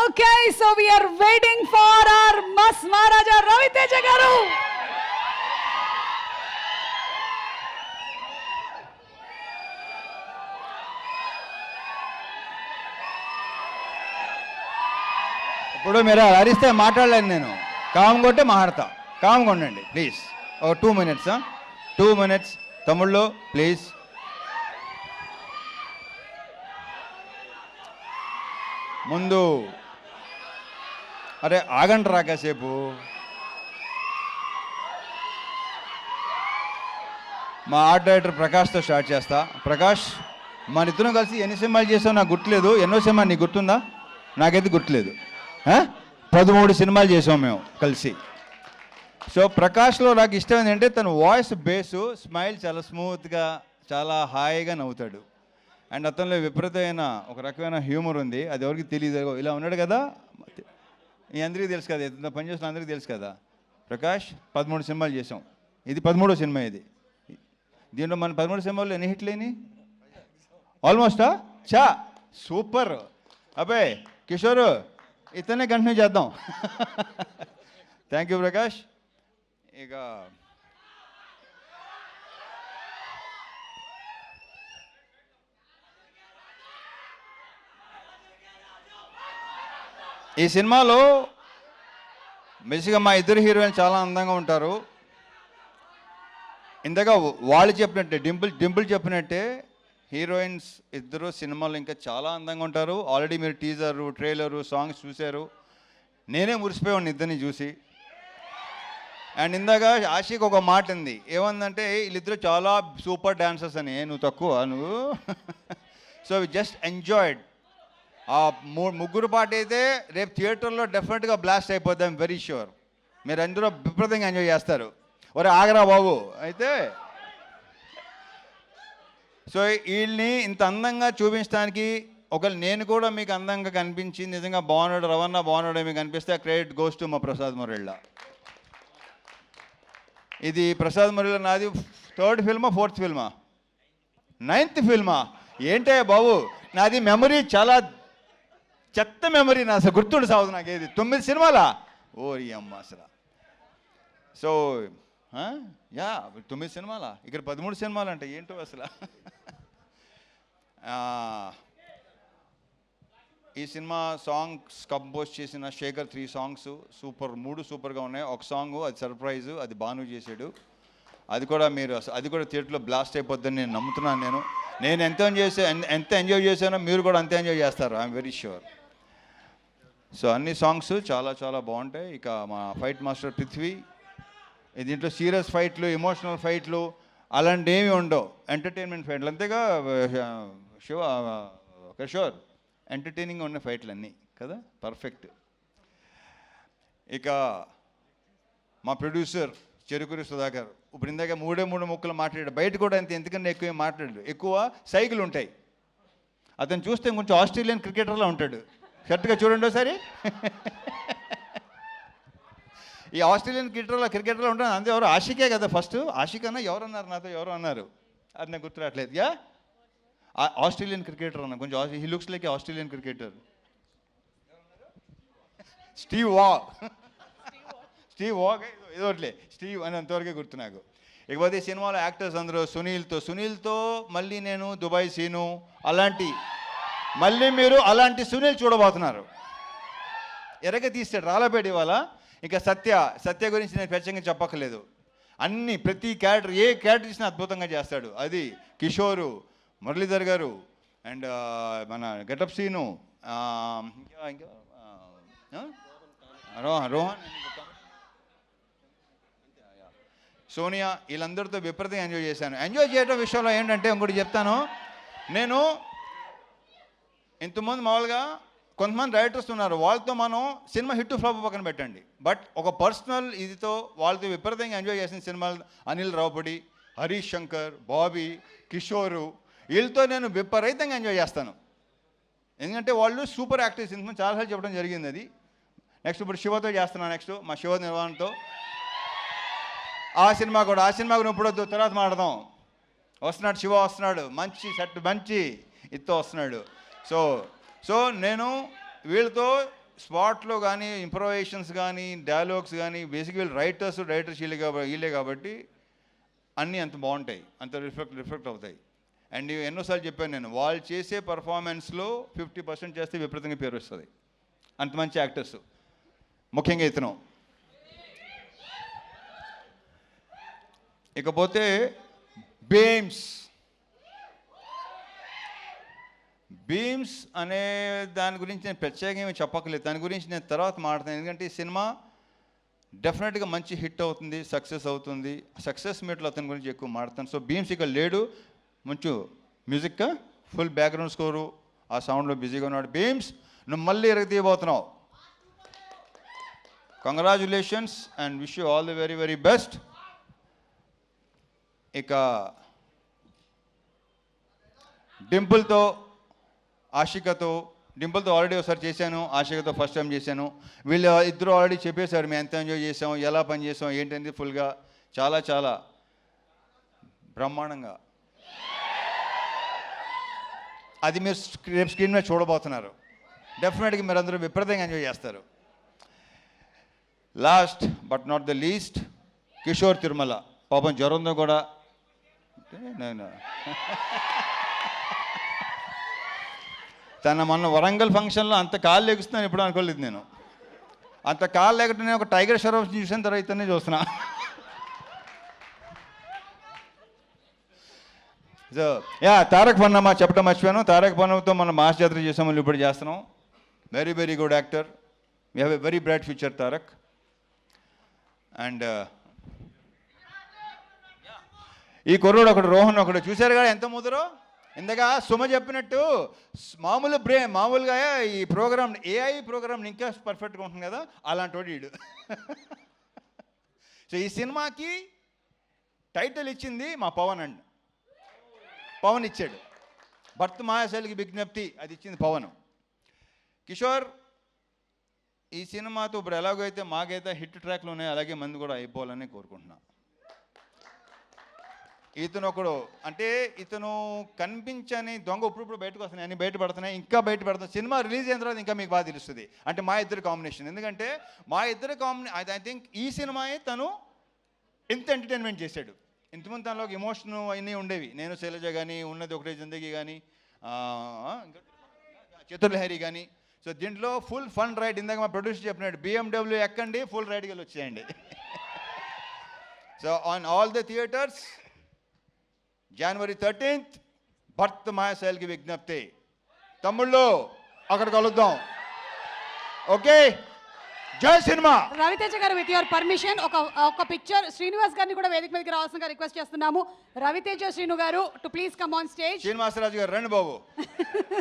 Okay, so we are waiting for our Mas Maharaja Raviteja garu. ఇప్పుడు మీరు అరిస్తే మాట్లాడలేను నేను. కామ్ కొట్టే మాట్లాడతా. కామ్గా ఉండండి ప్లీజ్. ఓ 2 minutes 2 minutes తమ్ముళ్ళు ప్లీజ్. ముందు అరే ఆగండి రా కాసేపు. మా ఆర్ట్ డైరెక్టర్ ప్రకాష్తో స్టార్ట్ చేస్తా. ప్రకాష్, మన ఇద్దరం కలిసి ఎన్ని సినిమాలు చేసావు నాకు గుర్తులేదు. ఎన్నో సినిమా నీకు గుర్తుందా? నాకైతే గుర్తులేదు. 13 సినిమాలు చేసాం మేము కలిసి. సో ప్రకాష్లో నాకు ఇష్టం ఏంటంటే తన వాయిస్ బేసు, స్మైల్ చాలా స్మూత్గా, చాలా హాయిగా నవ్వుతాడు. అండ్ అతనిలో విపరీతమైన ఒక రకమైన హ్యూమర్ ఉంది. అది ఎవరికి తెలియదు. ఇలా ఉన్నాడు కదా, మీ అందరికీ తెలుసు కదా, ఇంత పనిచేసిన అందరికీ తెలుసు కదా. ప్రకాష్ 13 సినిమాలు చేసాం. ఇది 13వ సినిమా. ఇది దీంట్లో మన 13 సినిమాల్లో ఎన్ని హిట్లు అయినాయి? ఆల్మోస్టా చా సూపర్. అబ్బాయి కిషోర్ ఇతనే కంటిన్యూ చేద్దాం. Thank you Prakash. ఇక ఈ సినిమాలో బేసిక్గా మా ఇద్దరు హీరోయిన్ చాలా అందంగా ఉంటారు. ఇందాక వాళ్ళు చెప్పినట్టే, డింపుల్ చెప్పినట్టే హీరోయిన్స్ ఇద్దరు సినిమాలో ఇంకా చాలా అందంగా ఉంటారు. ఆల్రెడీ మీరు టీజరు, ట్రైలరు, సాంగ్స్ చూశారు. నేనే మురిసిపోయాను ఇద్దరిని చూసి. అండ్ ఇందాక ఆషిక్ ఒక మాట ఉంది, ఏమందంటే వీళ్ళిద్దరు చాలా సూపర్ డాన్సర్స్ అని. నువ్వు తక్కువ నువ్వు. So we just enjoyed. ఆ ముగ్గురు పాట అయితే రేపు థియేటర్లో డెఫినెట్గా బ్లాస్ట్ అయిపోద్ది. ఐమ్ వెరీ ష్యూర్ మీరు అందరూ విపరీతంగా ఎంజాయ్ చేస్తారు. ఒరే ఆగరా బాబు. అయితే సో వీళ్ళని ఇంత అందంగా చూపించడానికి ఒకవేళ నేను కూడా మీకు అందంగా కనిపించి నిజంగా బాగున్నాడు, రవణ బాగున్నాడు మీకు అనిపిస్తే క్రెడిట్ గోస్ టు మా ప్రసాద్ మురళ. ఇది ప్రసాద్ మురళ నాది 3rd ఫిల్మా 4th ఫిల్మా 9th ఫిల్మా ఏంటే బాబు. నాది మెమరీ చాలా చెత్త మెమరీ. నా అసలు గుర్తుండి సాగుదు నాకు. ఏది 9 సినిమాలా? ఓరి అమ్మ అసలు. సో యా 9 సినిమాలా? ఇక్కడ 13 సినిమాలు అంటే ఏంటో అసలు. ఈ సినిమా సాంగ్స్ కంపోజ్ చేసిన శేఖర్ 3 సాంగ్స్ సూపర్, 3 సూపర్గా ఉన్నాయి. ఒక సాంగ్ అది సర్ప్రైజు, అది బాను చేశాడు. అది కూడా మీరు అది కూడా థియేటర్లో బ్లాస్ట్ అయిపోద్దని నేను నమ్ముతున్నాను. నేను ఎంత ఎంజాయ్ చేశానో మీరు కూడా అంతే ఎంజాయ్ చేస్తారు. I'm very sure. సో అన్ని సాంగ్స్ చాలా చాలా బాగుంటాయి. ఇక మా ఫైట్ మాస్టర్ పృథ్వీ, దీంట్లో సీరియస్ ఫైట్లు, ఎమోషనల్ ఫైట్లు అలాంటివి ఏమి ఉండవు. ఎంటర్టైన్మెంట్ ఫైట్లు అంతేగా కిషోర్. ఎంటర్టైనింగ్గా ఉన్న ఫైట్లు అన్నీ కదా, పర్ఫెక్ట్. ఇక మా ప్రొడ్యూసర్ చెరుకూరి సుధాకర్ ఇప్పుడు ఇందాక 3 ముక్కలు మాట్లాడాడు. బయట కూడా అంతే, ఎందుకంటే ఎక్కువ మాట్లాడాడు. ఎక్కువ సైకిల్ ఉంటాయి. అతను చూస్తే కొంచెం ఆస్ట్రేలియన్ క్రికెటర్లా ఉంటాడు. కరెక్ట్గా చూడండి ఒకసారి. ఈ ఆస్ట్రేలియన్ క్రికెటర్లో ఉంటాను. అంతే. ఎవరు ఆషికే కదా ఫస్ట్. ఆషిక్ అన్న ఎవరు అన్నారు నాతో, ఎవరు అన్నారు అది నాకు గుర్తురాట్లేదు. యా ఆస్ట్రేలియన్ క్రికెటర్ అన్న, కొంచెం he looks like Australian cricketer. Steve Waugh ఏదోట్లే స్టీవ్ అని అంతవరకే గుర్తు నాకు. ఇకపోతే సినిమాలో యాక్టర్స్ అందరూ సునీల్తో మళ్ళీ నేను దుబాయ్ సీను అలాంటి, మళ్ళీ మీరు అలాంటి సునీల్ చూడబోతున్నారు. ఎరగ తీస్తాడు రాళ్ళపేట ఇవాళ. ఇంకా సత్య గురించి నేను ప్రత్యేకంగా చెప్పక్కర్లేదు. ప్రతి క్యారెక్టర్, ఏ క్యారెక్టర్ ఇచ్చినా అద్భుతంగా చేస్తాడు. అది కిషోరు, మురళీధర్ గారు అండ్ మన గెటప్ సీను, రోహన్, సోనియా, వీళ్ళందరితో విపరీతంగా ఎంజాయ్ చేశాను. ఎంజాయ్ చేయడం విషయంలో ఏంటంటే ఇంకోటి చెప్తాను. నేను ఇంతకుముందు మామూలుగా కొంతమంది డైరెక్టర్స్ ఉన్నారు, వాళ్ళతో మనం సినిమా హిట్ ఫ్లాప్ పక్కన పెట్టండి. బట్ ఒక పర్సనల్ ఇదితో వాళ్ళతో విపరీతంగా ఎంజాయ్ చేసిన సినిమాలు అనిల్ రావుపూడి, హరీష్ శంకర్, బాబీ, కిషోరు, వీళ్ళతో నేను విపరీతంగా ఎంజాయ్ చేస్తాను. ఎందుకంటే వాళ్ళు సూపర్ యాక్టర్స్. ఇంతకుముందు చాలాసార్లు చెప్పడం జరిగింది అది. నెక్స్ట్ ఇప్పుడు శివతో చేస్తున్నాను. నెక్స్ట్ మా శివ నిర్వహణతో ఆ సినిమా కూడా ఇప్పుడు వద్దు, తర్వాత మాట్లాడదాం. వస్తున్నాడు శివ, వస్తున్నాడు. మంచి సెట్, మంచి ఇత్తో వస్తున్నాడు. సో నేను వీళ్ళతో స్పాట్లో కానీ ఇంప్రొవైజేషన్స్ కానీ డైలాగ్స్ కానీ బేసిక్ వీళ్ళు రైటర్స్ వీళ్ళే కాబట్టి అన్నీ అంత బాగుంటాయి, అంత రిఫ్లెక్ట్ అవుతాయి. అండ్ ఎన్నోసార్లు చెప్పాను నేను, వాళ్ళు చేసే పర్ఫార్మెన్స్లో 50% చేస్తే విపరీతంగా పేరు వస్తుంది. అంత మంచి యాక్టర్స్, ముఖ్యంగా ఇతను. ఇకపోతే బీమ్స్ అనే దాని గురించి నేను ప్రత్యేకంగా చెప్పక్కర్లేదు, దాని గురించి నేను తర్వాత మాట్లాడతాను. ఎందుకంటే ఈ సినిమా డెఫినెట్గా మంచి హిట్ అవుతుంది, సక్సెస్ అవుతుంది. సక్సెస్ మీట్లో అతని గురించి ఎక్కువ మాట్లాడతాను. సో బీమ్స్ ఇక్కడ లేడు, మంచి మ్యూజిక్, ఫుల్ బ్యాక్గ్రౌండ్ స్కోరు, ఆ సౌండ్లో బిజీగా ఉన్నాడు. బీమ్స్, నువ్వు మళ్ళీ ఎరగతీయబోతున్నావు. Congratulations and wish you all the very very best. ఇక డింపుల్తో ఆల్రెడీ ఒకసారి చేశాను, ఆషికతో ఫస్ట్ టైం చేశాను. వీళ్ళు ఇద్దరు ఆల్రెడీ చెప్పేశారు మేము ఎంత ఎంజాయ్ చేసాం, ఎలా పని చేసాం ఏంటంటే ఫుల్గా చాలా చాలా బ్రహ్మాండంగా. అది మీరు రేపు స్క్రీన్ మీద చూడబోతున్నారు. డెఫినెట్గా మీరు అందరూ విపరీతంగా ఎంజాయ్ చేస్తారు. Last but not the least, Kishore Tirumala. పాపం జ్వరంతో కూడా నేను తన మొన్న వరంగల్ ఫంక్షన్లో అంత కాళ్ళు ఎగుస్తున్నాను ఎప్పుడు అనుకోలేదు నేను. అంత కాళ్ళు ఎగటం నేను ఒక టైగర్ షరఫ్ చూసిన తర్వాతనే చూస్తున్నా. సో తారక్ పన్నమ్మ చెప్పడం మర్చిపోయాను. తారక్ పన్నమ్మతో మనం మాస్ జాతర చేసాం, మళ్ళీ ఇప్పుడు చేస్తున్నాం. Very very good actor, we have a very bright future Tarak. And ఈ కుర్రోడు ఒకడు రోహన్ ఒకడు చూశారు కదా ఎంత ముదరో. ఇంతగా సుమ చెప్పినట్టు మామూలుగా ఈ ప్రోగ్రామ్ ఏఐ ప్రోగ్రామ్ ఇంకా పర్ఫెక్ట్గా ఉంటుంది కదా, అలాంటి వాడు వీడు. సో ఈ సినిమాకి టైటిల్ ఇచ్చింది మా పవన్ ఇచ్చాడు. భర్త మాయాశైలికి విజ్ఞప్తి అది ఇచ్చింది పవన్. కిషోర్, ఈ సినిమాతో ఇప్పుడు ఎలాగో అయితే మాకైతే హిట్ ట్రాక్లు ఉన్నాయి, అలాగే మంది కూడా అయిపోవాలని కోరుకుంటున్నా. ఇతను ఒకడు అంటే ఇతను కనిపించని దొంగ ఇప్పుడు బయటకు వస్తున్నాయి, అన్ని బయటపడుతున్నాయి, ఇంకా బయటపడుతున్నాయి. సినిమా రిలీజ్ అయిన తర్వాత ఇంకా మీకు బాగా తెలుస్తుంది. అంటే మా ఇద్దరు కాంబినేషన్, ఎందుకంటే మా ఇద్దరు ఐ థింక్ ఈ సినిమాయే తను ఇంత ఎంటర్టైన్మెంట్ చేశాడు. ఇంతకుముందు తనలో ఒక ఎమోషన్ అన్నీ ఉండేవి. నేను శైలజ కానీ, ఉన్నది ఒకటే జిందగీ కానీ, చతుర్లహరి కానీ. సో దీంట్లో ఫుల్ ఫన్ రైడ్. ఇందాక మా ప్రొడ్యూసర్ చెప్పినాడు, BMW ఎక్కండి, ఫుల్ రైడ్కి వెళ్ళి వచ్చేయండి. So on all the theatres January 13th, భర్త మాయాశైలికి విజ్ఞప్తి. తమ్ముళ్ళు అక్కడ కలుద్దాం. ఓకే, జై సినిమా. రవితేజ గారు, విత్ యువర్ పర్మిషన్ ఒక పిక్చర్ శ్రీనివాస్ గారిని కూడా వేదిక మీదకి రావాల్సిందిగా రిక్వెస్ట్ చేస్తున్నాము. రవితేజ శ్రీను గారు to please come on stage. Srinivasaraju గారు రండి బాబు.